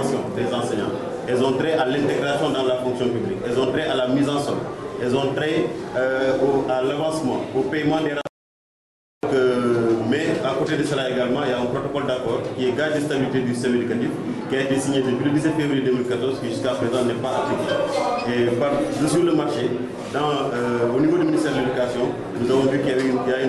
formation des enseignants, elles ont trait à l'intégration dans la fonction publique, elles ont trait à la mise en solde, elles ont trait à l'avancement, au paiement des mais à côté de cela également, il y a un protocole d'accord qui est gage de stabilité du système éducatif qui a été signé depuis le 17 février 2014 qui jusqu'à présent n'est pas appliqué. Et sur le marché, au niveau du ministère de l'Éducation, nous avons vu qu'il y a une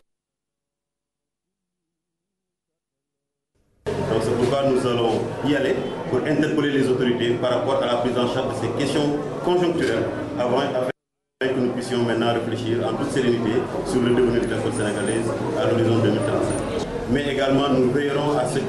donc c'est pourquoi nous allons y aller pour interpeller les autorités par rapport à la prise en charge de ces questions conjoncturelles afin que nous puissions maintenant réfléchir en toute sérénité sur le devenir de l'école sénégalaise à l'horizon 2035. Mais également, nous veillerons à ce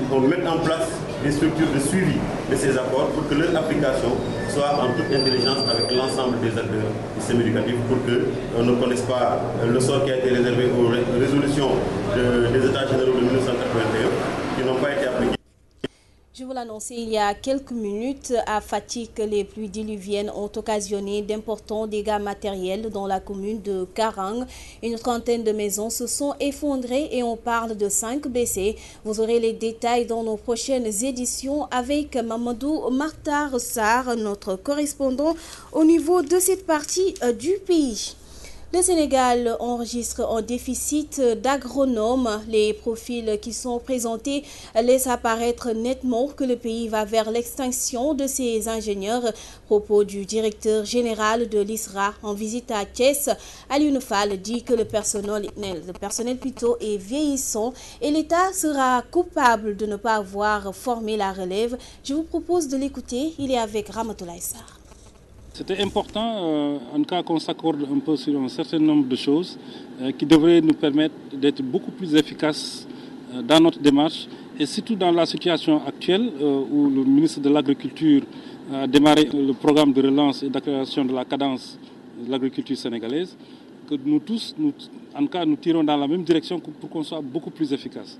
qu'on mette en place des structures de suivi de ces accords pour que leur application soit en toute intelligence avec l'ensemble des acteurs du système éducatif pour qu'on ne connaisse pas le sort qui a été réservé aux résolutions des États généraux de 1981 qui n'ont pas été appliquées. Je vous l'annonçais il y a quelques minutes, à Fatick, les pluies diluviennes ont occasionné d'importants dégâts matériels dans la commune de Karang. Une trentaine de maisons se sont effondrées et on parle de 5 blessés. Vous aurez les détails dans nos prochaines éditions avec Mamadou Martar Sarr, notre correspondant au niveau de cette partie du pays. Le Sénégal enregistre un déficit d'agronomes. Les profils qui sont présentés laissent apparaître nettement que le pays va vers l'extinction de ses ingénieurs. Propos du directeur général de l'ISRA en visite à Thiès, Alioune Fall dit que le personnel plutôt est vieillissant et l'État sera coupable de ne pas avoir formé la relève. Je vous propose de l'écouter. Il est avec Ramatoulaye Sarr. C'était important, en tout cas, qu'on s'accorde un peu sur un certain nombre de choses qui devraient nous permettre d'être beaucoup plus efficaces dans notre démarche et surtout dans la situation actuelle où le ministre de l'Agriculture a démarré le programme de relance et d'accélération de la cadence de l'agriculture sénégalaise, que nous tous, en tout cas, nous tirons dans la même direction pour qu'on soit beaucoup plus efficace.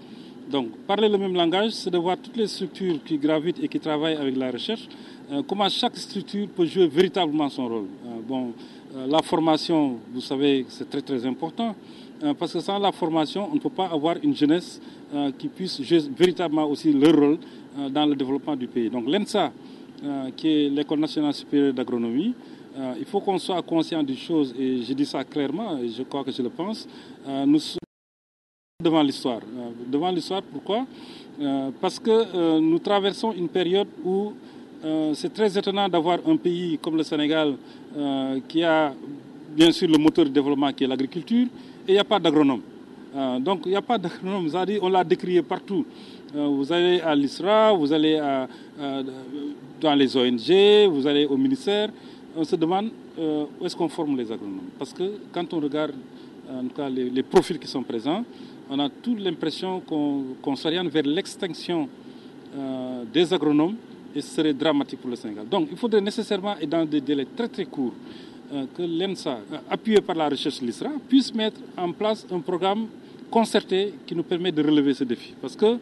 Donc, parler le même langage, c'est de voir toutes les structures qui gravitent et qui travaillent avec la recherche, comment chaque structure peut jouer véritablement son rôle. La formation, vous savez, c'est très très important, parce que sans la formation, on ne peut pas avoir une jeunesse qui puisse jouer véritablement aussi leur rôle dans le développement du pays. Donc l'ENSA, qui est l'École nationale supérieure d'agronomie, il faut qu'on soit conscient des choses, et je dis ça clairement, et je crois que je le pense, nous sommes devant l'histoire. Devant l'histoire, pourquoi ? Parce que nous traversons une période où c'est très étonnant d'avoir un pays comme le Sénégal qui a bien sûr le moteur de développement qui est l'agriculture et il n'y a pas d'agronome. Donc il n'y a pas d'agronome, on l'a décrié partout. Vous allez à l'ISRA, vous allez dans les ONG, vous allez au ministère. On se demande où est-ce qu'on forme les agronomes. Parce que quand on regarde en tout cas, les profils qui sont présents, on a toute l'impression qu'on s'oriente vers l'extinction des agronomes et ce serait dramatique pour le Sénégal. Donc il faudrait nécessairement, et dans des délais très très courts, que l'ENSA, appuyé par la recherche de l'ISRA, puisse mettre en place un programme concerté qui nous permet de relever ce défi. Parce que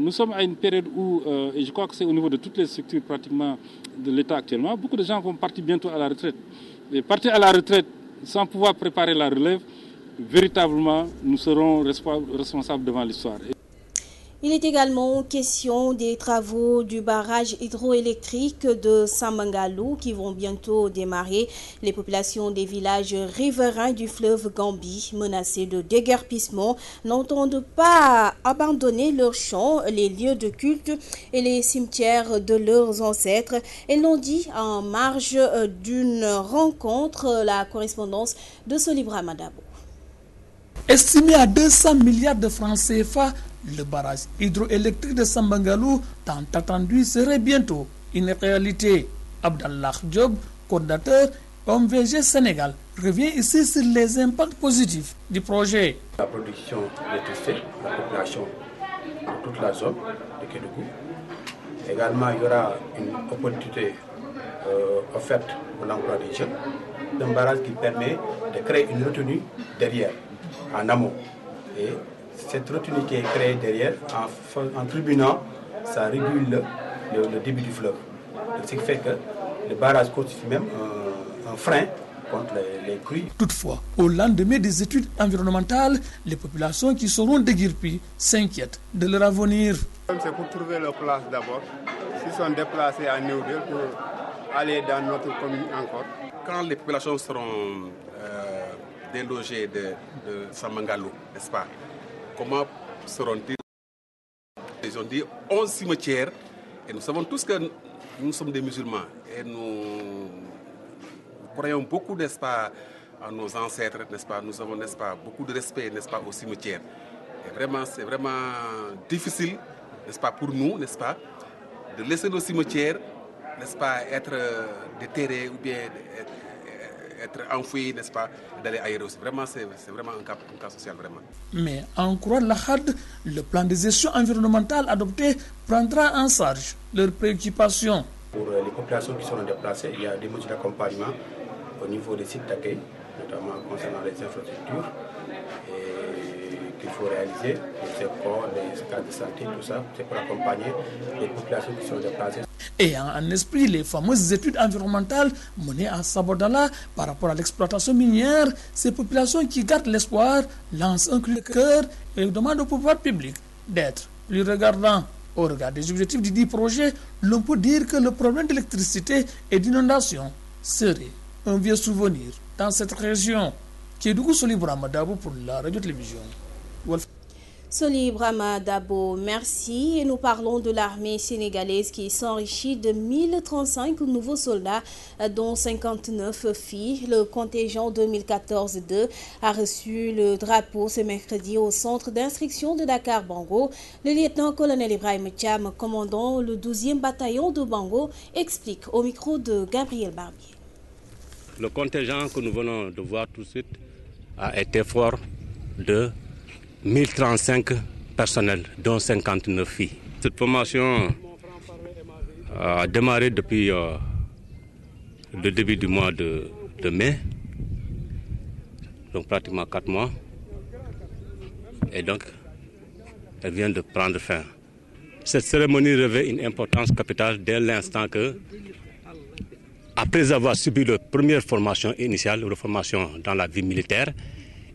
nous sommes à une période où, et je crois que c'est au niveau de toutes les structures pratiquement de l'État actuellement, beaucoup de gens vont partir bientôt à la retraite. Et partir à la retraite sans pouvoir préparer la relève, véritablement, nous serons responsables devant l'histoire. Il est également question des travaux du barrage hydroélectrique de Samangalou qui vont bientôt démarrer. Les populations des villages riverains du fleuve Gambie, menacées de déguerpissement, n'entendent pas abandonner leurs champs, les lieux de culte et les cimetières de leurs ancêtres. Elles l'ont dit en marge d'une rencontre, la correspondance de Solibra Madabo. Estimé à 200 milliards de francs CFA, le barrage hydroélectrique de Samangalou, tant attendu, serait bientôt une réalité. Abdallah Diop, coordinateur OMVG Sénégal, revient ici sur les impacts positifs du projet. La production d'électricité, la population de toute la zone de Kédougou. Également, il y aura une opportunité offerte pour l'emploi des jeunes. Un barrage qui permet de créer une retenue derrière, en amont. Et cette retenue qui est créée derrière, en tribunant, ça régule le débit du fleuve. Donc, ce qui fait que le barrage constitue même un frein contre les crues. Toutefois, au lendemain des études environnementales, les populations qui seront déguerpies s'inquiètent de leur avenir. C'est pour trouver leur place d'abord. se sont déplacés à Néudel pour aller dans notre commune encore. Quand les populations seront délogées de Sambangalou, n'est-ce pas? Comment seront-ils? Ils ont dit 11 cimetières et nous savons tous que nous sommes des musulmans et nous croyons beaucoup, n'est-ce pas, à nos ancêtres, n'est-ce pas? Nous avons, n'est-ce pas, beaucoup de respect, n'est-ce pas, aux cimetières. Et vraiment, c'est vraiment difficile, n'est-ce pas, pour nous, n'est-ce pas, de laisser nos cimetières, n'est-ce pas, être déterrés ou bien être enfouis, n'est-ce pas, d'aller ailleurs aussi. Vraiment, c'est vraiment un cas social, vraiment. Mais en croire la HAD, le plan de gestion environnementale adopté prendra en charge leurs préoccupations. Pour les populations qui sont déplacées, il y a des mesures d'accompagnement au niveau des sites d'accueil, notamment concernant les infrastructures qu'il faut réaliser, les écoles, les cas de santé, tout ça, c'est pour accompagner les populations qui sont déplacées. Ayant en esprit les fameuses études environnementales menées à Sabodala par rapport à l'exploitation minière, ces populations qui gardent l'espoir lancent un cri de cœur et demandent au pouvoir public d'être plus regardant. Au regard des objectifs du dit projet, l'on peut dire que le problème d'électricité et d'inondation serait un vieux souvenir dans cette région. Kédougou Soli Brahma Dabo pour la radio-télévision. Soli Brahma Dabo, merci. Et nous parlons de l'armée sénégalaise qui s'enrichit de 1035 nouveaux soldats, dont 59 filles. Le contingent 2014-2 a reçu le drapeau ce mercredi au centre d'instruction de Dakar-Bango. Le lieutenant-colonel Ibrahim Thiam, commandant le 12e bataillon de Bango, explique au micro de Gabriel Barbier. Le contingent que nous venons de voir tout de suite a été fort de 1035 personnels, dont 59 filles. Cette formation a démarré depuis le début du mois de mai, donc pratiquement 4 mois. Et donc, elle vient de prendre fin. Cette cérémonie revêt une importance capitale dès l'instant que, après avoir subi la première formation initiale, la formation dans la vie militaire,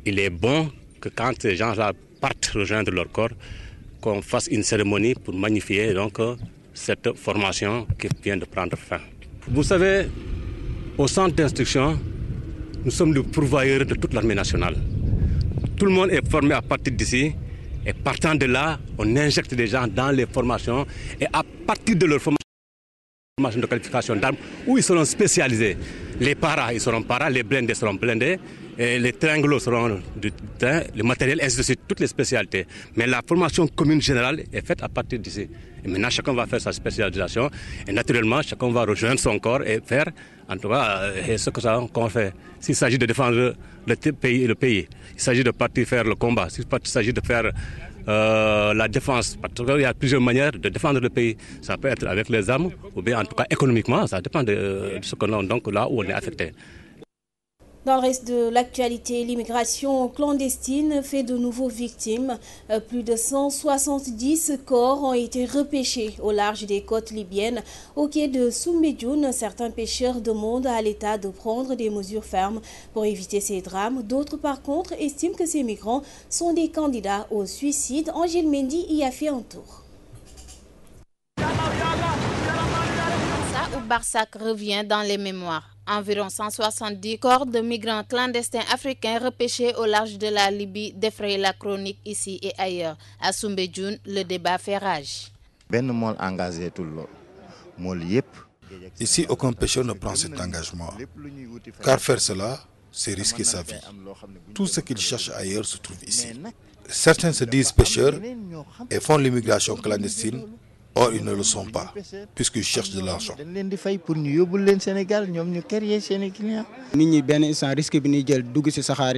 il est bon que quand ces gens-là partent rejoindre leur corps, qu'on fasse une cérémonie pour magnifier donc cette formation qui vient de prendre fin. Vous savez, au centre d'instruction, nous sommes le pourvoyeur de toute l'armée nationale. Tout le monde est formé à partir d'ici et partant de là, on injecte des gens dans les formations et à partir de leur formation de qualification d'armes où ils seront spécialisés. Les paras, ils seront paras, les blindés seront blindés, et les triangles seront du train, le matériel, ainsi de suite, toutes les spécialités. Mais la formation commune générale est faite à partir d'ici. Et maintenant, chacun va faire sa spécialisation et naturellement, chacun va rejoindre son corps et faire, en tout cas, ce qu'on fait. S'il s'agit de défendre le pays, il s'agit de partir faire le combat, s'il s'agit de faire la défense, parce qu'il y a plusieurs manières de défendre le pays. Ça peut être avec les armes ou bien en tout cas économiquement, ça dépend de ce qu'on a, donc là où on est affecté. Dans le reste de l'actualité, l'immigration clandestine fait de nouveaux victimes. Plus de 170 corps ont été repêchés au large des côtes libyennes. Au quai de Soumbédioune, certains pêcheurs demandent à l'État de prendre des mesures fermes pour éviter ces drames. D'autres, par contre, estiment que ces migrants sont des candidats au suicide. Angèle Mendy y a fait un tour. Ça ou Barsac revient dans les mémoires. Environ 170 corps de migrants clandestins africains repêchés au large de la Libye défrayent la chronique ici et ailleurs. À Soumbédioune, le débat fait rage. Ici, aucun pêcheur ne prend cet engagement. Car faire cela, c'est risquer sa vie. Tout ce qu'il cherche ailleurs se trouve ici. Certains se disent pêcheurs et font l'immigration clandestine. Or, ils ne le sont pas, puisqu'ils cherchent de l'argent.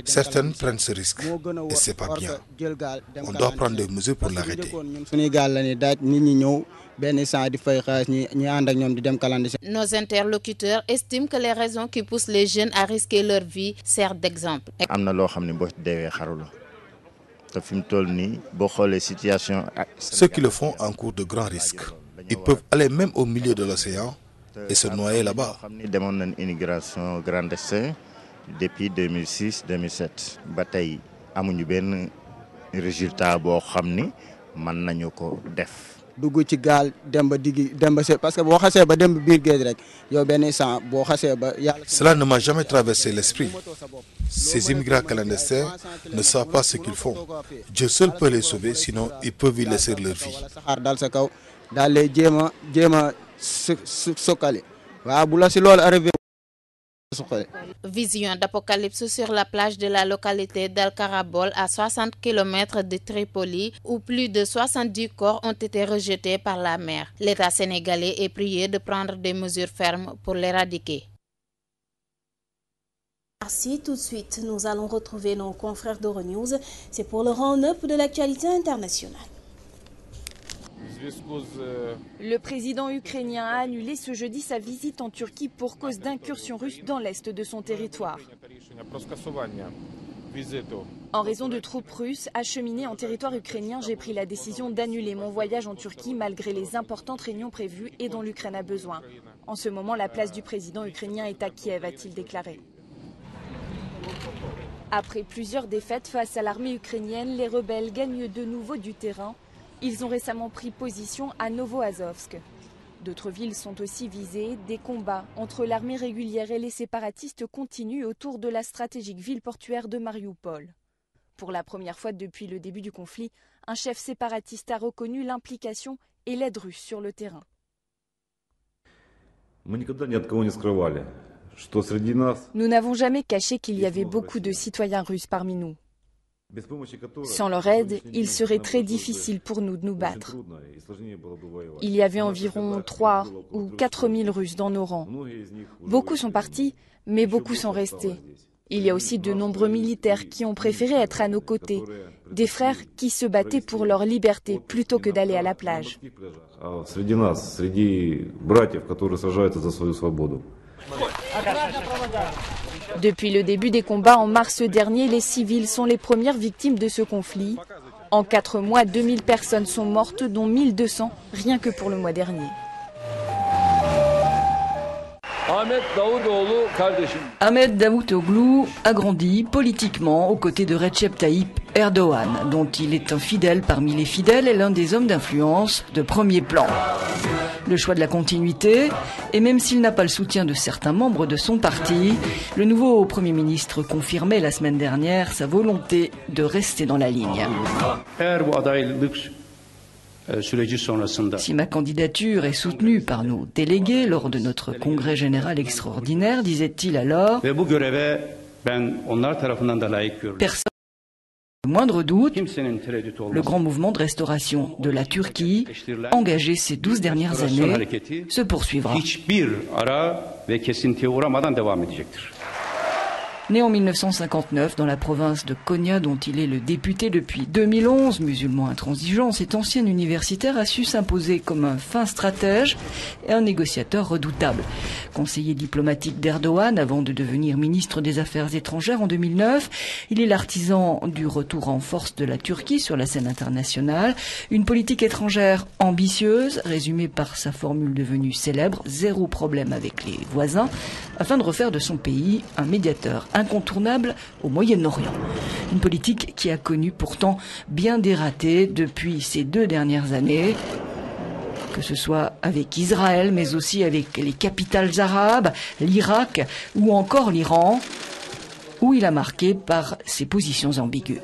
Certaines prennent ce risque, et ce n'est pas bien. On doit prendre des mesures pour l'arrêter. Nos interlocuteurs estiment que les raisons qui poussent les jeunes à risquer leur vie servent d'exemple. Ceux qui le font encourent de grands risques. Ils peuvent aller même au milieu de l'océan et se noyer là-bas. Depuis 2006-2007, résultat Cela ne m'a jamais traversé l'esprit. Ces immigrants clandestins ne savent pas ce qu'ils font. Dieu seul peut les sauver, sinon ils peuvent y laisser leur vie. Vision d'apocalypse sur la plage de la localité d'El Karabol à 60 km de Tripoli où plus de 70 corps ont été rejetés par la mer. L'État sénégalais est prié de prendre des mesures fermes pour l'éradiquer. Merci. Tout de suite, nous allons retrouver nos confrères d'Euronews. C'est pour le round-up de l'actualité internationale. Le président ukrainien a annulé ce jeudi sa visite en Turquie pour cause d'incursions russes dans l'est de son territoire. En raison de troupes russes acheminées en territoire ukrainien, j'ai pris la décision d'annuler mon voyage en Turquie malgré les importantes réunions prévues et dont l'Ukraine a besoin. En ce moment, la place du président ukrainien est à Kiev, a-t-il déclaré. Après plusieurs défaites face à l'armée ukrainienne, les rebelles gagnent de nouveau du terrain. Ils ont récemment pris position à Novoazovsk. D'autres villes sont aussi visées. Des combats entre l'armée régulière et les séparatistes continuent autour de la stratégique ville portuaire de Marioupol. Pour la première fois depuis le début du conflit, un chef séparatiste a reconnu l'implication et l'aide russe sur le terrain. Nous n'avons jamais caché qu'il y avait beaucoup de citoyens russes parmi nous. Sans leur aide, il serait très difficile pour nous de nous battre. Il y avait environ 3 ou 4 000 Russes dans nos rangs. Beaucoup sont partis, mais beaucoup sont restés. Il y a aussi de nombreux militaires qui ont préféré être à nos côtés, des frères qui se battaient pour leur liberté plutôt que d'aller à la plage. Depuis le début des combats en mars dernier, les civils sont les premières victimes de ce conflit. En 4 mois, 2000 personnes sont mortes, dont 1200 rien que pour le mois dernier. Ahmed Davutoğlu a grandi politiquement aux côtés de Recep Tayyip Erdogan, dont il est un fidèle parmi les fidèles et l'un des hommes d'influence de premier plan. Le choix de la continuité, et même s'il n'a pas le soutien de certains membres de son parti, le nouveau Premier ministre confirmait la semaine dernière sa volonté de rester dans la ligne. Si ma candidature est soutenue par nos délégués lors de notre congrès général extraordinaire, disait-il alors, personne le moindre doute, le grand mouvement de restauration de la Turquie, engagé ces 12 dernières années, se poursuivra. Né en 1959 dans la province de Konya, dont il est le député depuis 2011, musulman intransigeant, cet ancien universitaire a su s'imposer comme un fin stratège et un négociateur redoutable. Conseiller diplomatique d'Erdogan avant de devenir ministre des Affaires étrangères en 2009, il est l'artisan du retour en force de la Turquie sur la scène internationale. Une politique étrangère ambitieuse, résumée par sa formule devenue célèbre, zéro problème avec les voisins, afin de refaire de son pays un médiateur incontournable au Moyen-Orient. Une politique qui a connu pourtant bien des ratés depuis ces 2 dernières années, que ce soit avec Israël, mais aussi avec les capitales arabes, l'Irak ou encore l'Iran, où il a marqué par ses positions ambiguës.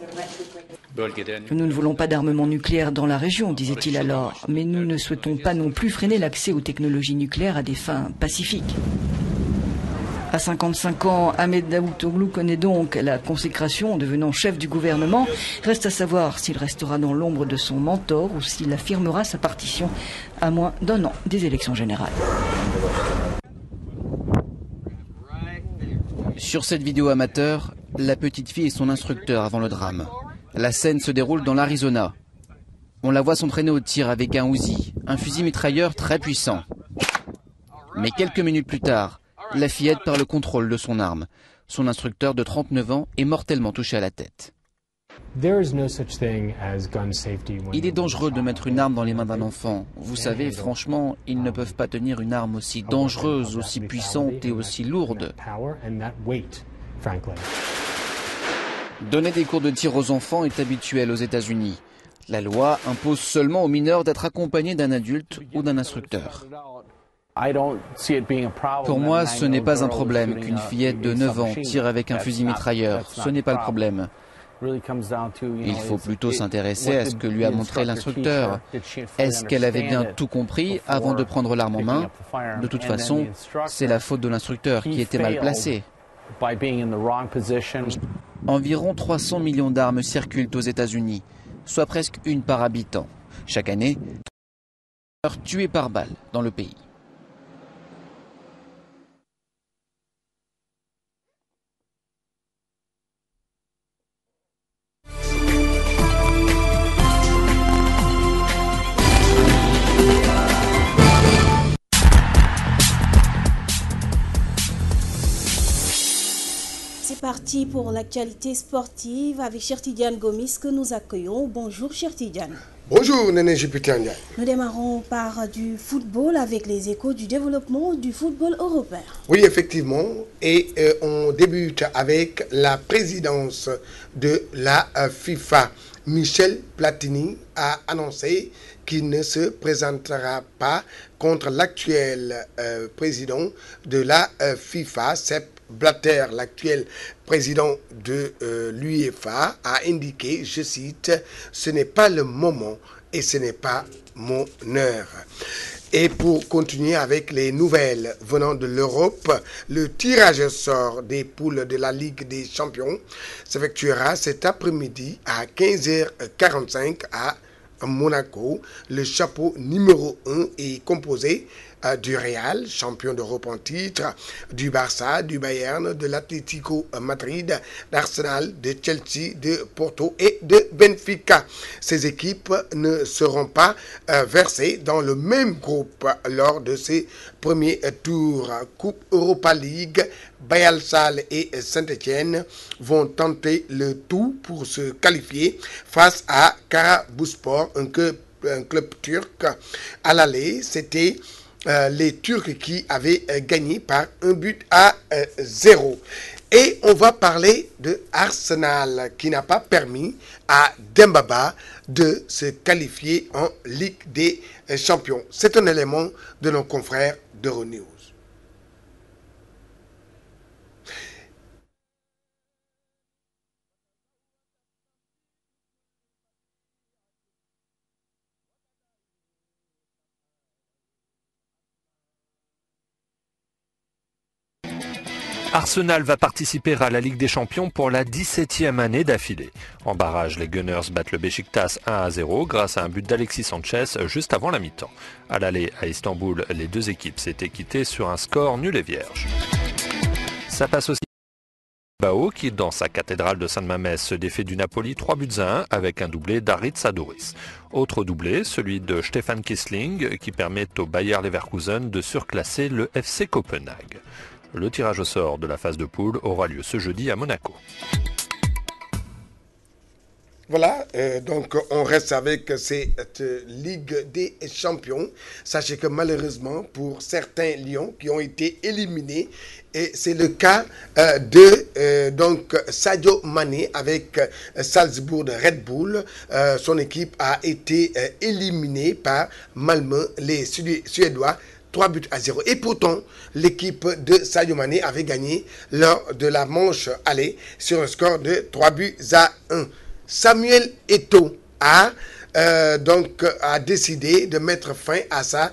Nous ne voulons pas d'armement nucléaire dans la région, disait-il alors, mais nous ne souhaitons pas non plus freiner l'accès aux technologies nucléaires à des fins pacifiques. À 55 ans, Ahmed Davutoğlu connaît donc la consécration en devenant chef du gouvernement. Reste à savoir s'il restera dans l'ombre de son mentor ou s'il affirmera sa partition à moins d'1 an des élections générales. Sur cette vidéo amateur, la petite fille et son instructeur avant le drame. La scène se déroule dans l'Arizona. On la voit s'entraîner au tir avec un Uzi, un fusil mitrailleur très puissant. Mais quelques minutes plus tard, la fillette perd le contrôle de son arme. Son instructeur de 39 ans est mortellement touché à la tête. Il est dangereux de mettre une arme dans les mains d'un enfant. Vous savez, franchement, ils ne peuvent pas tenir une arme aussi dangereuse, aussi puissante et aussi lourde. Donner des cours de tir aux enfants est habituel aux États-Unis. La loi impose seulement aux mineurs d'être accompagnés d'un adulte ou d'un instructeur. Pour moi, ce n'est pas un problème qu'une fillette de 9 ans tire avec un fusil mitrailleur. Ce n'est pas le problème. Il faut plutôt s'intéresser à ce que lui a montré l'instructeur. Est-ce qu'elle avait bien tout compris avant de prendre l'arme en main? De toute façon, c'est la faute de l'instructeur qui était mal placé. Environ 300 millions d'armes circulent aux États-Unis, soit presque une par habitant. Chaque année, tués par balle dans le pays. C'est parti pour l'actualité sportive avec Chertidiane Gomis que nous accueillons. Bonjour Chertidiane. Bonjour Néné Jupiter Ndiaye. Nous démarrons par du football avec les échos du développement du football européen. Oui, effectivement. Et on débute avec la présidence de la FIFA. Michel Platini a annoncé qu'il ne se présentera pas contre l'actuel président de la FIFA, Sepp Blatter, l'actuel président de l'UEFA, a indiqué, je cite, « Ce n'est pas le moment et ce n'est pas mon heure ». Et pour continuer avec les nouvelles venant de l'Europe, le tirage au sort des poules de la Ligue des Champions s'effectuera cet après-midi à 15h45 à Monaco. Le chapeau numéro 1 est composé du Real, champion d'Europe en titre, du Barça, du Bayern, de l'Atlético Madrid, d'Arsenal, de Chelsea, de Porto et de Benfica. Ces équipes ne seront pas versées dans le même groupe lors de ces premiers tours. Coupe Europa League, Bayal-Sal et Saint-Etienne vont tenter le tout pour se qualifier face à Karabouspor, un club turc. À l'aller, c'était les Turcs qui avaient gagné par 1-0. Et on va parler de Arsenal qui n'a pas permis à Dembaba de se qualifier en Ligue des Champions. C'est un élément de nos confrères d'Euronews. Arsenal va participer à la Ligue des Champions pour la 17e année d'affilée. En barrage, les Gunners battent le Beşiktaş 1-0 grâce à un but d'Alexis Sanchez juste avant la mi-temps. À l'aller à Istanbul, les deux équipes s'étaient quittées sur un score nul et vierge. Ça passe aussi à Bilbao qui, dans sa cathédrale de Saint-Mamès, se défait du Napoli 3-1 avec un doublé d'Aritz Aduriz. Autre doublé, celui de Stefan Kiesling, qui permet au Bayer Leverkusen de surclasser le FC Copenhague. Le tirage au sort de la phase de poule aura lieu ce jeudi à Monaco. Voilà, donc on reste avec cette Ligue des Champions. Sachez que malheureusement, pour certains Lions qui ont été éliminés, et c'est le cas de donc Sadio Mané avec Salzbourg de Red Bull. Son équipe a été éliminée par Malmö, les Suédois. 3-0. Et pourtant, l'équipe de Sadio Mané avait gagné lors de la manche aller sur un score de 3-1. Samuel Eto'o a décidé de mettre fin à ça,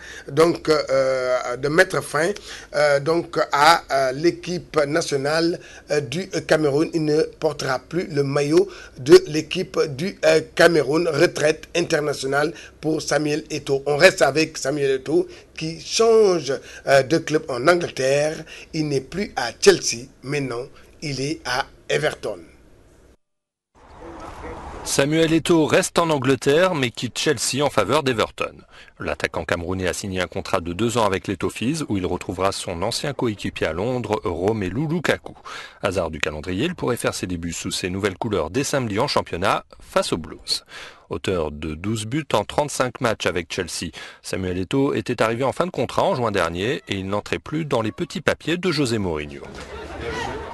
à l'équipe nationale du Cameroun. Il ne portera plus le maillot de l'équipe du Cameroun. Retraite internationale pour Samuel Eto'o. On reste avec Samuel Eto'o qui change de club en Angleterre. Il n'est plus à Chelsea, maintenant il est à Everton. Samuel Eto'o reste en Angleterre mais quitte Chelsea en faveur d'Everton. L'attaquant camerounais a signé un contrat de 2 ans avec les Toffees où il retrouvera son ancien coéquipier à Londres, Romelu Lukaku. Hasard du calendrier, il pourrait faire ses débuts sous ses nouvelles couleurs dès samedi en championnat face aux Blues. Auteur de 12 buts en 35 matchs avec Chelsea, Samuel Eto'o était arrivé en fin de contrat en juin dernier et il n'entrait plus dans les petits papiers de José Mourinho.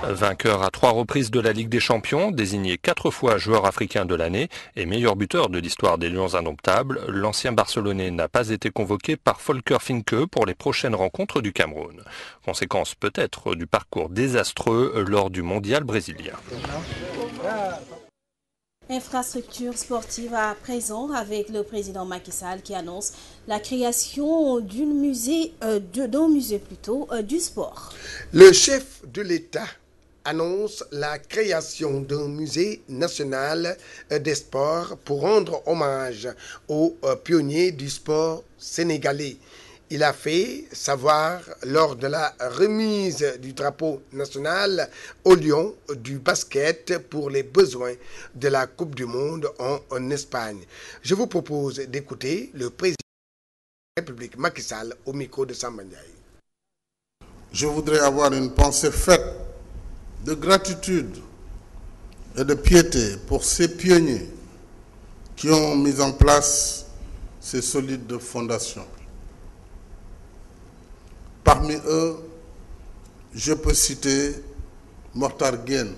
Vainqueur à 3 reprises de la Ligue des Champions, désigné 4 fois joueur africain de l'année et meilleur buteur de l'histoire des Lions indomptables, l'ancien Barcelonais n'a pas été convoqué par Volker Finke pour les prochaines rencontres du Cameroun. Conséquence peut-être du parcours désastreux lors du mondial brésilien. Infrastructure sportive à présent avec le président Macky Sall qui annonce la création d'un musée du sport. Le chef de l'État annonce la création d'un musée national des sports pour rendre hommage aux pionniers du sport sénégalais. Il a fait savoir lors de la remise du drapeau national au Lion du basket pour les besoins de la Coupe du Monde en Espagne. Je vous propose d'écouter le président de la République Macky Sall au micro de Samba Ndiaye. Je voudrais avoir une pensée faite de gratitude et de piété pour ces pionniers qui ont mis en place ces solides fondations. Parmi eux, je peux citer Mortar Guène,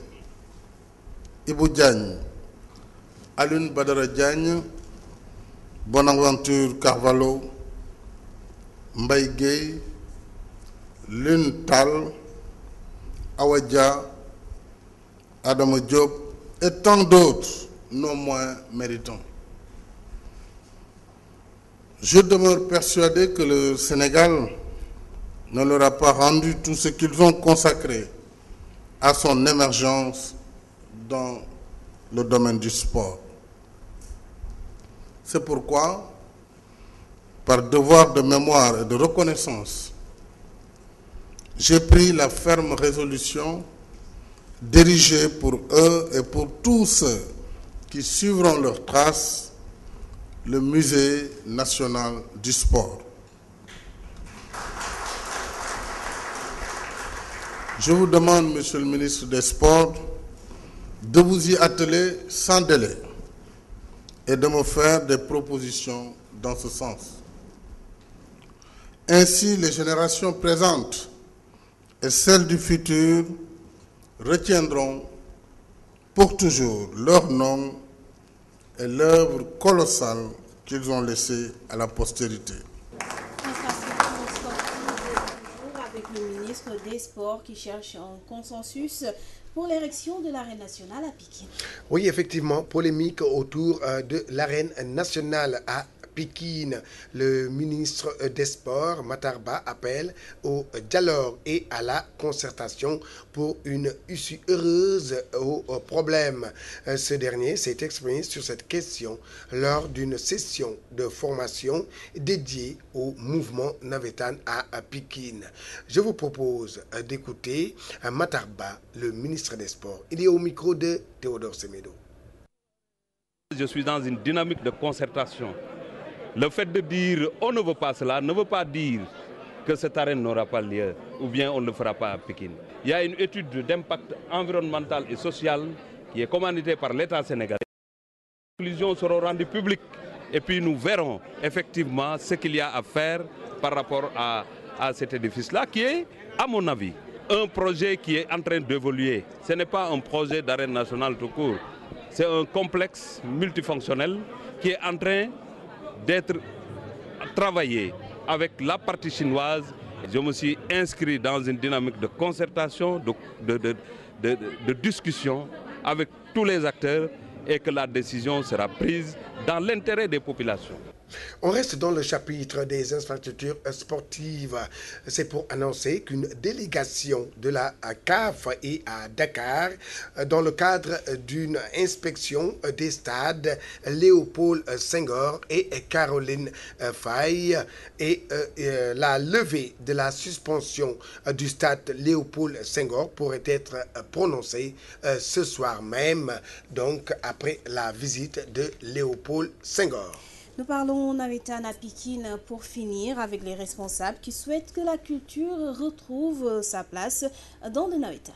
Ibou Diagne, Alioune Badara Diagne, Bonaventure Carvalho, Mbaye Gueye, Lune Tal, Awadja, Adama Diop et tant d'autres non moins méritants. Je demeure persuadé que le Sénégal ne leur a pas rendu tout ce qu'ils ont consacré à son émergence dans le domaine du sport. C'est pourquoi, par devoir de mémoire et de reconnaissance, j'ai pris la ferme résolution d'ériger pour eux et pour tous ceux qui suivront leurs traces le musée national du sport. Je vous demande, Monsieur le ministre des Sports, de vous y atteler sans délai et de me faire des propositions dans ce sens. Ainsi, les générations présentes et celles du futur retiendront pour toujours leur nom et l'œuvre colossale qu'ils ont laissée à la postérité. Avec le ministre des Sports qui cherche un consensus pour l'érection de l'arène nationale à Pikine. Oui, effectivement, polémique autour de l'arène nationale à Pikine. Le ministre des Sports, Matar Ba, appelle au dialogue et à la concertation pour une issue heureuse au problème. Ce dernier s'est exprimé sur cette question lors d'une session de formation dédiée au mouvement Navétane à Pikine. Je vous propose d'écouter Matar Ba, le ministre des Sports. Il est au micro de Théodore Semedo. Je suis dans une dynamique de concertation. Le fait de dire on ne veut pas cela ne veut pas dire que cette arène n'aura pas lieu ou bien on ne le fera pas à Pikine. Il y a une étude d'impact environnemental et social qui est commanditée par l'État sénégalais. Les conclusions seront rendues publiques et puis nous verrons effectivement ce qu'il y a à faire par rapport à cet édifice-là qui est, à mon avis, un projet qui est en train d'évoluer. Ce n'est pas un projet d'arène nationale tout court. C'est un complexe multifonctionnel qui est en train d'être travaillé avec la partie chinoise. Je me suis inscrit dans une dynamique de concertation, de discussion avec tous les acteurs et que la décision sera prise dans l'intérêt des populations. On reste dans le chapitre des infrastructures sportives. C'est pour annoncer qu'une délégation de la CAF est à Dakar dans le cadre d'une inspection des stades Léopold Senghor et Caroline Faye et la levée de la suspension du stade Léopold Senghor pourrait être prononcée ce soir même, donc après la visite de Léopold Senghor. Nous parlons Navétane à Pikine pour finir avec les responsables qui souhaitent que la culture retrouve sa place dans le Navétane.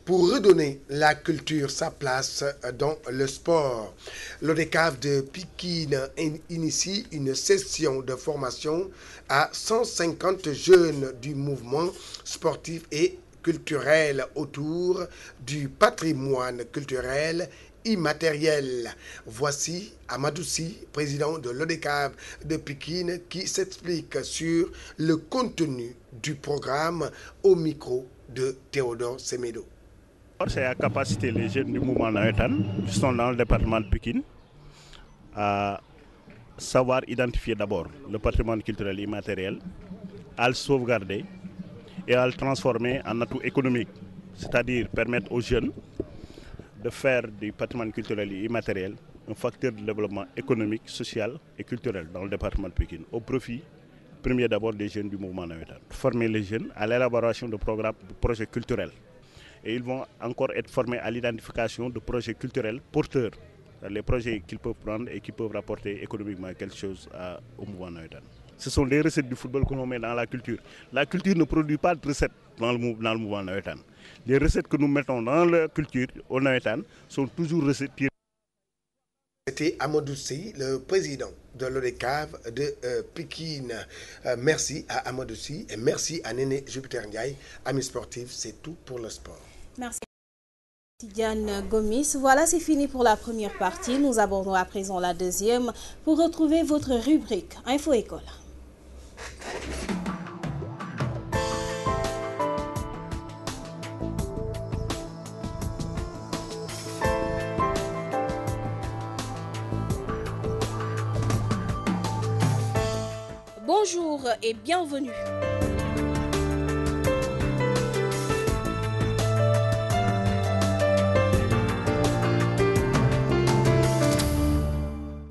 Pour redonner la culture sa place dans le sport, l'ODCAV de Pikine initie une session de formation à 150 jeunes du mouvement sportif et culturel autour du patrimoine culturel immatériel. Voici Amadou Sy, président de l'ODCAV de Pikine, qui s'explique sur le contenu du programme au micro de Théodore Semedo. C'est la capacité les jeunes du mouvement Nawetan qui sont dans le département de Pikine à savoir identifier d'abord le patrimoine culturel immatériel, à le sauvegarder et à le transformer en atout économique, c'est-à-dire permettre aux jeunes de faire du patrimoine culturel et immatériel un facteur de développement économique, social et culturel dans le département de Pikine, au profit, premier d'abord, des jeunes du mouvement Nawetan. Former les jeunes à l'élaboration de programmes, de projets culturels. Et ils vont encore être formés à l'identification de projets culturels porteurs, les projets qu'ils peuvent prendre et qui peuvent rapporter économiquement quelque chose au mouvement Nawetan. Ce sont des recettes du football que l'on met dans la culture. La culture ne produit pas de recettes dans le mouvement Nawetan. Les recettes que nous mettons dans la culture au Nawetan sont toujours recettes. C'était Amadou Sy, le président de l'ODCAV de Pikine. Merci à Amadou Sy et merci à Néné Jupiter Ndiaye. Amis sportifs, c'est tout pour le sport. Merci. Diane Gomis, voilà, c'est fini pour la première partie. Nous abordons à présent la deuxième pour retrouver votre rubrique Info École. Bonjour et bienvenue.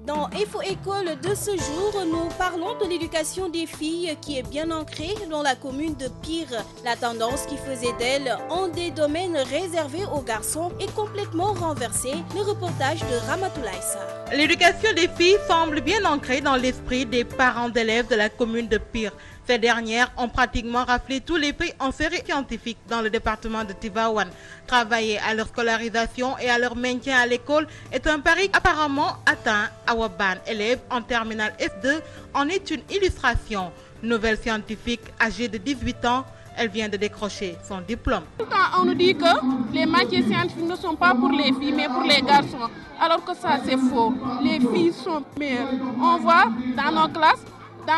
Dans Info École de ce jour, nous parlons de l'éducation des filles qui est bien ancrée dans la commune de Pire. La tendance qui faisait d'elle un des domaines réservés aux garçons est complètement renversée. Le reportage de Ramatoulaye Sarr. L'éducation des filles semble bien ancrée dans l'esprit des parents d'élèves de la commune de Pire. Ces dernières ont pratiquement raflé tous les prix en série scientifique dans le département de Tivaouane. Travailler à leur scolarisation et à leur maintien à l'école est un pari apparemment atteint. Awaban, élève en terminale S2, en est une illustration. Nouvelle scientifique âgée de 18 ans, elle vient de décrocher son diplôme. Quand on nous dit que les matières scientifiques ne sont pas pour les filles mais pour les garçons, alors que ça c'est faux. Les filles sont meilleures. On voit dans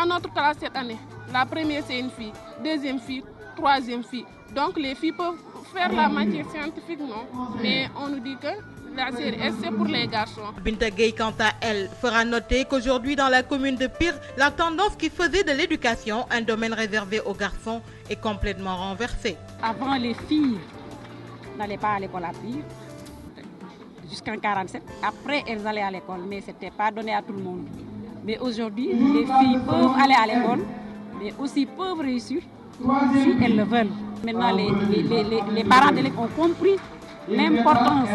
notre classe cette année, la première c'est une fille, deuxième fille, troisième fille. Donc les filles peuvent faire la matière scientifique, non. Mais on nous dit que la série S c'est pour les garçons. Binta Gueye, quant à elle, fera noter qu'aujourd'hui dans la commune de Pire, la tendance qui faisait de l'éducation un domaine réservé aux garçons est complètement renversée. Avant, les filles n'allaient pas à l'école à Pire, jusqu'en 1947. Après, elles allaient à l'école, mais ce n'était pas donné à tout le monde. Mais aujourd'hui, les filles peuvent aller à l'école, mais aussi peuvent réussir si elles le veulent. Maintenant, les parents d'élèves ont compris l'importance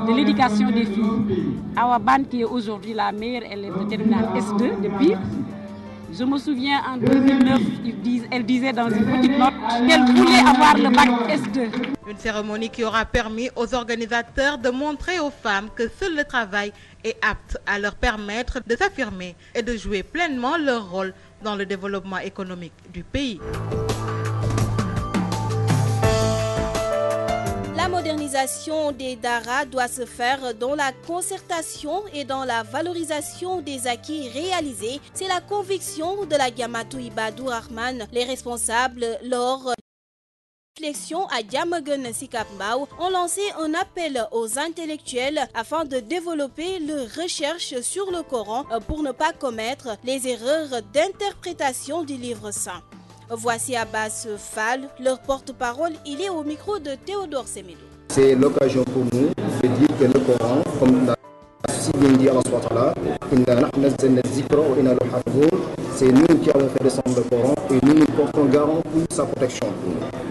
de l'éducation des filles. Awaban, qui est aujourd'hui la meilleure élève de terminale S2 de Pire, je me souviens en 2009, elle disait dans une petite note qu'elle voulait avoir le bac S2. Une cérémonie qui aura permis aux organisateurs de montrer aux femmes que seul le travail est apte à leur permettre de s'affirmer et de jouer pleinement leur rôle dans le développement économique du pays. La modernisation des DARA doit se faire dans la concertation et dans la valorisation des acquis réalisés. C'est la conviction de la Diamatou Ibadou Rahman. Les responsables, lors de la réflexion à Diamagun Sikapmbao, ont lancé un appel aux intellectuels afin de développer leur recherche sur le Coran pour ne pas commettre les erreurs d'interprétation du livre saint. Voici Abbas Fall, leur porte-parole, il est au micro de Théodore Semedo. C'est l'occasion pour nous de dire que le Coran, comme l'a si bien dit Allah SWT, c'est nous qui avons fait descendre le Coran et nous nous portons garant pour sa protection.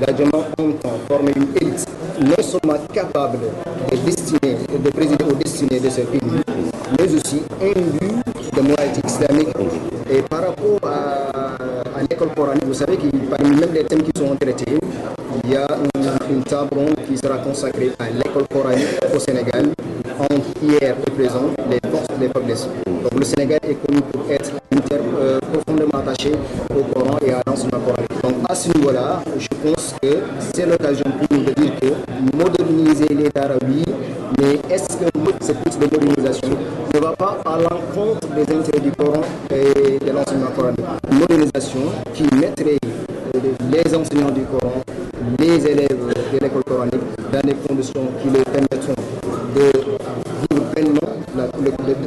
La Diamant entend former une élite non seulement capable de présider aux destinées de ce pays, mais aussi imbue de moralité islamique. Et par rapport à l'école coranique, vous savez que parmi même les thèmes qui sont traités, il y a une table ronde qui sera consacrée à l'école coranique au Sénégal, entre hier et présent, les forces et les faiblesses. Donc le Sénégal est connu pour être une terre profondément attachée au Coran et à l'enseignement coranique. Donc à ce niveau-là, je pense que c'est l'occasion pour nous de dire que moderniser les daara, oui, mais est-ce que cette politique de modernisation ne va pas à l'encontre des intérêts du Coran et de l'enseignement coranique? Une modernisation qui mettrait les enseignants du Coran, les élèves de l'école coranique dans des conditions qui leur permettront de vivre pleinement,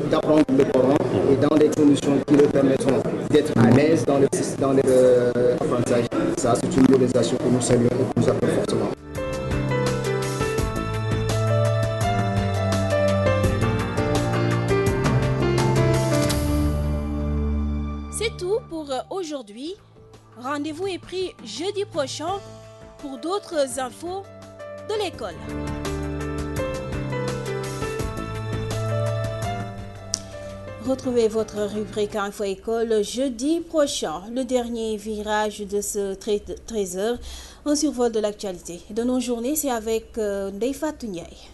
d'apprendre le Coran et dans des conditions qui leur permettront d'être à l'aise dans l'apprentissage. Ça, c'est une modernisation que nous saluons et que nous appelons fortement. C'est tout pour aujourd'hui. Rendez-vous est pris jeudi prochain pour d'autres infos de l'école. Retrouvez votre rubrique Info École jeudi prochain, le dernier virage de ce 13h, un survol de l'actualité. De nos journées, c'est avec Ndeye Fatou Ndiaye.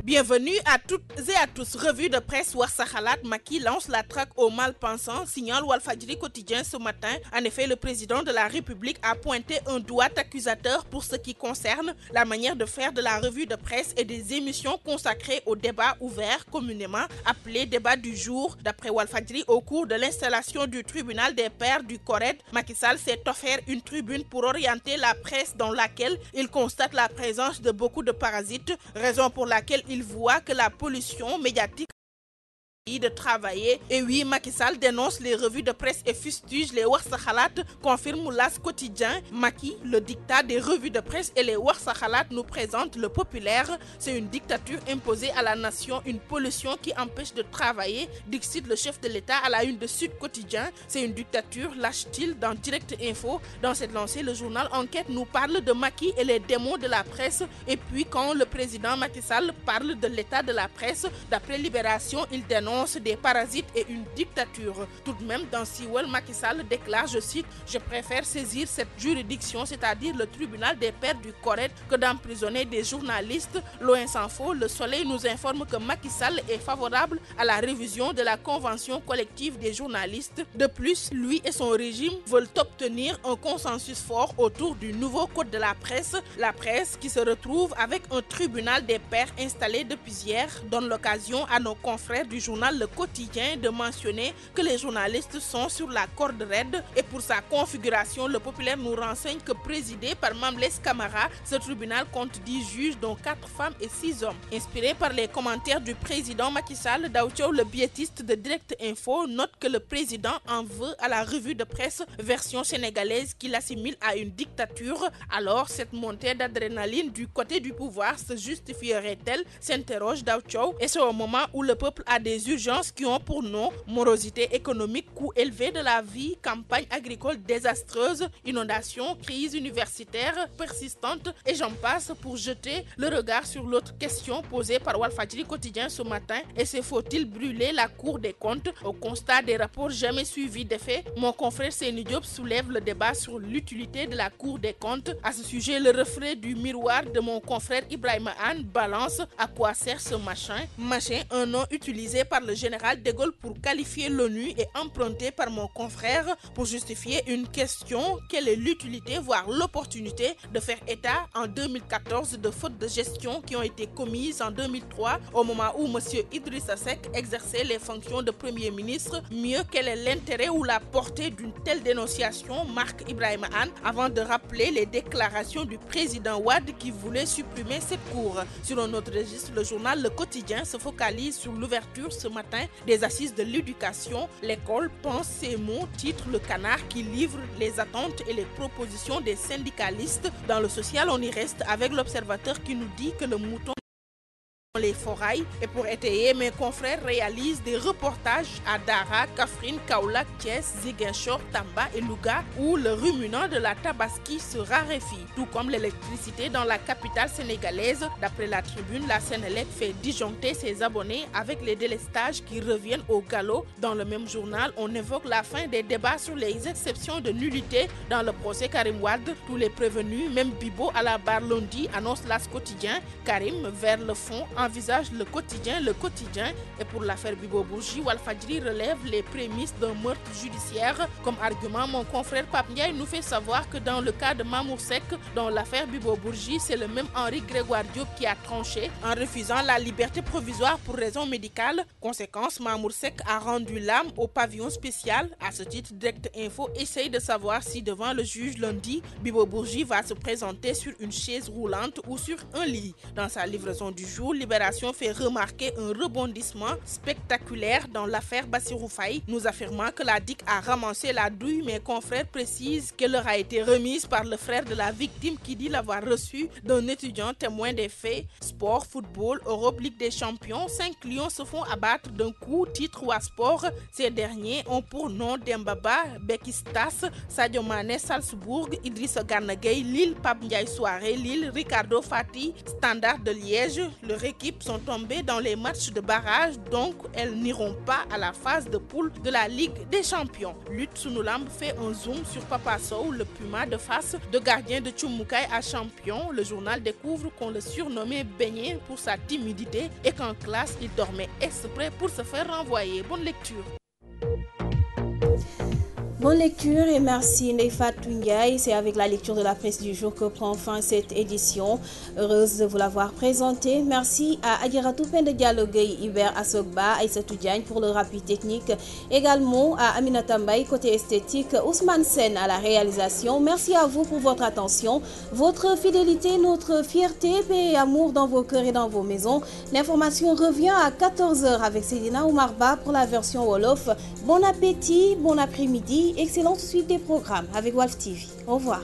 Bienvenue à toutes et à tous. Revue de presse Wax Sa Khalat, Macky lance la traque aux mal-pensants, signale Walfadjri quotidien ce matin. En effet, le président de la République a pointé un doigt accusateur pour ce qui concerne la manière de faire de la revue de presse et des émissions consacrées au débat ouvert, communément appelé débat du jour. D'après Walfadjri, au cours de l'installation du tribunal des pairs du CORED, Macky Sall s'est offert une tribune pour orienter la presse dans laquelle il constate la présence de beaucoup de parasites, raison pour laquelle il voit que la pollution médiatique de travailler. Et oui, Macky Sall dénonce les revues de presse et fustige les Wax Sa Khalat, confirme l'As quotidien. Macky, le dictat des revues de presse et les Wax Sa Khalat nous présente le populaire. C'est une dictature imposée à la nation, une pollution qui empêche de travailler, dicte le chef de l'État à la une de Sud Quotidien. C'est une dictature, lâche-t-il dans Direct Info. Dans cette lancée, le journal Enquête nous parle de Macky et les démons de la presse. Et puis quand le président Macky Sall parle de l'état de la presse, d'après Libération, il dénonce des parasites et une dictature. Tout de même, dans Siwel, Macky Sall déclare, je cite, « Je préfère saisir cette juridiction, c'est-à-dire le tribunal des pairs du CORED, que d'emprisonner des journalistes. » Loin s'en faut, Le Soleil nous informe que Macky Sall est favorable à la révision de la convention collective des journalistes. De plus, lui et son régime veulent obtenir un consensus fort autour du nouveau code de la presse qui se retrouve avec un tribunal des pairs installé depuis hier, donne l'occasion à nos confrères du journal Le Quotidien de mentionner que les journalistes sont sur la corde raide. Et pour sa configuration, Le Populaire nous renseigne que présidé par Mamles Camara, ce tribunal compte 10 juges dont 4 femmes et 6 hommes. Inspiré par les commentaires du président Macky Sall, Daoucho, le biétiste de Direct Info, note que le président en veut à la revue de presse version sénégalaise qu'il assimile à une dictature. Alors cette montée d'adrénaline du côté du pouvoir se justifierait-elle, s'interroge Daoucho. Et c'est au moment où le peuple a des urgences qui ont pour nom morosité économique, coût élevé de la vie, campagne agricole désastreuse, inondations, crise universitaire persistante et j'en passe, pour jeter le regard sur l'autre question posée par Walfadjri quotidien ce matin. Et c'est faut-il brûler la Cour des comptes? Au constat des rapports jamais suivis des faits, mon confrère Seyni Diop soulève le débat sur l'utilité de la Cour des comptes. À ce sujet, le reflet du miroir de mon confrère Ibrahima Anne balance à quoi sert ce machin, un nom utilisé par le général de Gaulle pour qualifier l'ONU et emprunté par mon confrère pour justifier une question: quelle est l'utilité, voire l'opportunité de faire état en 2014 de fautes de gestion qui ont été commises en 2003 au moment où M. Idrissa Seck exerçait les fonctions de Premier ministre. Mieux, quel est l'intérêt ou la portée d'une telle dénonciation, marque Ibrahima Anne, avant de rappeler les déclarations du président Wade qui voulait supprimer cette cour. Sur un autre registre, le journal Le Quotidien se focalise sur l'ouverture ce matin des assises de l'éducation. L'école pense ses mots, titre Le Canard qui livre les attentes et les propositions des syndicalistes. Dans le social, on y reste avec l'Observateur qui nous dit que le mouton les forailles. Et pour étayer, mes confrères réalisent des reportages à Dara, Kaffrine, Kaolack, Thiès, Ziguinchor, Tamba et Louga où le ruminant de la tabaski se raréfie, tout comme l'électricité dans la capitale sénégalaise. D'après la Tribune, la Sénélec fait disjoncter ses abonnés avec les délestages qui reviennent au galop. Dans le même journal, on évoque la fin des débats sur les exceptions de nullité dans le procès Karim Wade. Tous les prévenus, même Bibo à la barre lundi, annonce l'As quotidien. Karim vers le fond envisage le quotidien. Et pour l'affaire Bibo Bourgi, Walfadjri relève les prémices d'un meurtre judiciaire. Comme argument, mon confrère Pape Ndiaye nous fait savoir que dans le cas de Mamour Seck, dans l'affaire Bibo Bourgi, c'est le même Henri Grégoire Diop qui a tranché en refusant la liberté provisoire pour raison médicale. Conséquence, Mamour Seck a rendu l'âme au pavillon spécial. À ce titre, Direct Info essaye de savoir si devant le juge lundi, Bibo Bourgi va se présenter sur une chaise roulante ou sur un lit. Dans sa livraison du jour, Libération fait remarquer un rebondissement spectaculaire dans l'affaire Bassirou Faye, nous affirmant que la DIC a ramassé la douille. Mes confrères précisent qu'elle leur a été remise par le frère de la victime qui dit l'avoir reçue d'un étudiant témoin des faits. Sport, football, Europe, Ligue des Champions, 5 lions se font abattre d'un coup, titre ou à sport. Ces derniers ont pour nom Dembaba, Bekistas, Sadio Mané, Salzbourg, Idrissa Gana Gueye, Lille, Pape Ndiaye Soirée, Lille, Ricardo Fati, Standard de Liège. Leurs équipes sont tombées dans les matchs de barrage, donc elles n'iront pas à la phase de poule de la Ligue des Champions. Lutte Sunulamb fait un zoom sur Papa Sow, le puma de face de gardien de Tchoumoukay à champion. Le journal découvre qu'on le surnommait Beignet pour sa timidité et qu'en classe, il dormait exprès pour se faire renvoyer. Bonne lecture. Bonne lecture et merci Neyfatou Ndiaye. C'est avec la lecture de la presse du jour que prend fin cette édition. Heureuse de vous l'avoir présentée. Merci à Adjaratou Pende Diallo Gueye, Iber Assogba, Aïssatou Diagne pour le rappui technique. Également à Aminata Mbaye côté esthétique, Ousmane Sen à la réalisation. Merci à vous pour votre attention, votre fidélité, notre fierté, paix et amour dans vos cœurs et dans vos maisons. L'information revient à 14h avec Cédina Oumarba pour la version Wolof. Bon appétit, bon après-midi. Excellente suite des programmes avec Walf TV. Au revoir.